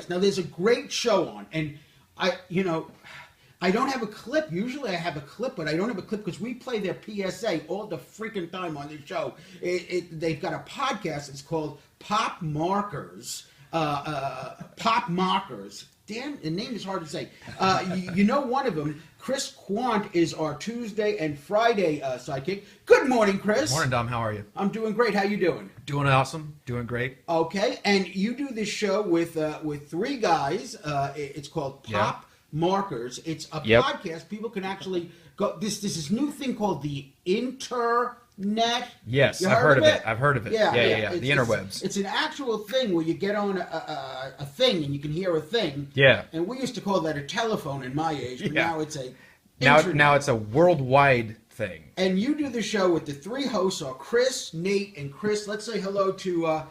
Now, there's a great show on, and I don't have a clip. Usually I have a clip, but I don't have a clip because we play their PSA all the freaking time on the show. They've got a podcast. It's called Pop Markers. Pop Markers. Damn, the name is hard to say. One of them, Chris Quant, is our Tuesday and Friday sidekick. Good morning, Chris. Morning, Dom. How are you? I'm doing great. How you doing? Doing awesome. Doing great. Okay, and you do this show with three guys. It's called Pop Markers. It's a podcast. People can actually go. This new thing called the Internet. Yes, I've heard of it. I've heard of it. Yeah. The interwebs. It's an actual thing where you get on a thing and you can hear a thing. Yeah. And we used to call that a telephone in my age, but now it's a now it's a worldwide thing. And you do the show with the three hosts are Chris, Nate, and Chris. Let's say hello to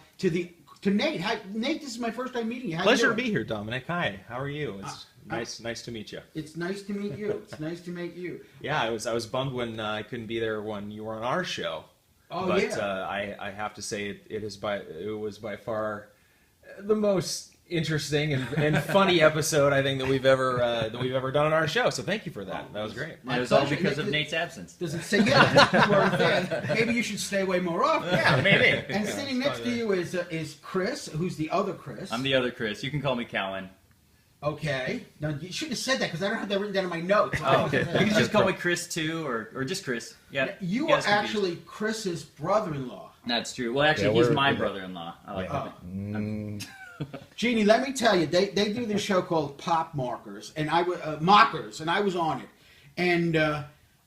Nate. Hi, Nate, this is my first time meeting you. Pleasure to be here, Dominic. Hi, how are you? It's nice to meet you. It's nice to meet you. It's nice to meet you. Yeah, I was bummed when I couldn't be there when you were on our show. Oh, but, yeah. I have to say it was by far the most interesting and funny episode I think that we've ever done on our show. So thank you for that. That was great. It was all because of Nate's absence. Does it say you weren't there? Maybe you should stay away more often. Yeah, maybe. And sitting next to you is Chris, who's the other Chris. I'm the other Chris. You can call me Callan. Okay. Now you should have said that because I don't have that written down in my notes. Oh, okay. You can just call me Chris too, or just Chris. Yeah. You are actually Chris's brother-in-law. That's true. Well, actually, he's my brother-in-law. I like that. Jeannie, let me tell you, they do this show called Pop Markers, and I was on it, and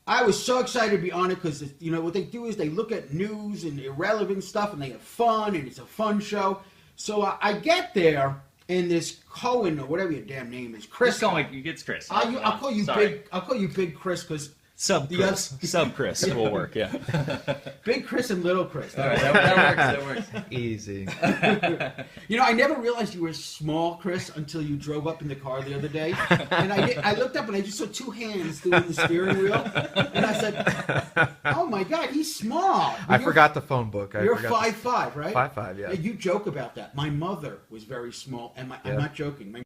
I was so excited to be on it because what they do is they look at news and irrelevant stuff, and they have fun, and it's a fun show. So I get there, and this Cohen or whatever your damn name is, Chris. Just call me. It's Chris. I'll call you Sorry. Big. I'll call you Big Chris because. Sub Chris will work, yeah. Big Chris and Little Chris. All right, that works. Easy. I never realized you were small, Chris, until you drove up in the car the other day. And I looked up and I just saw two hands doing the steering wheel. And I said, oh my God, he's small. I forgot the phone book. You're 5'5", right? 5'5", yeah. You joke about that. My mother was very small, and I'm not joking.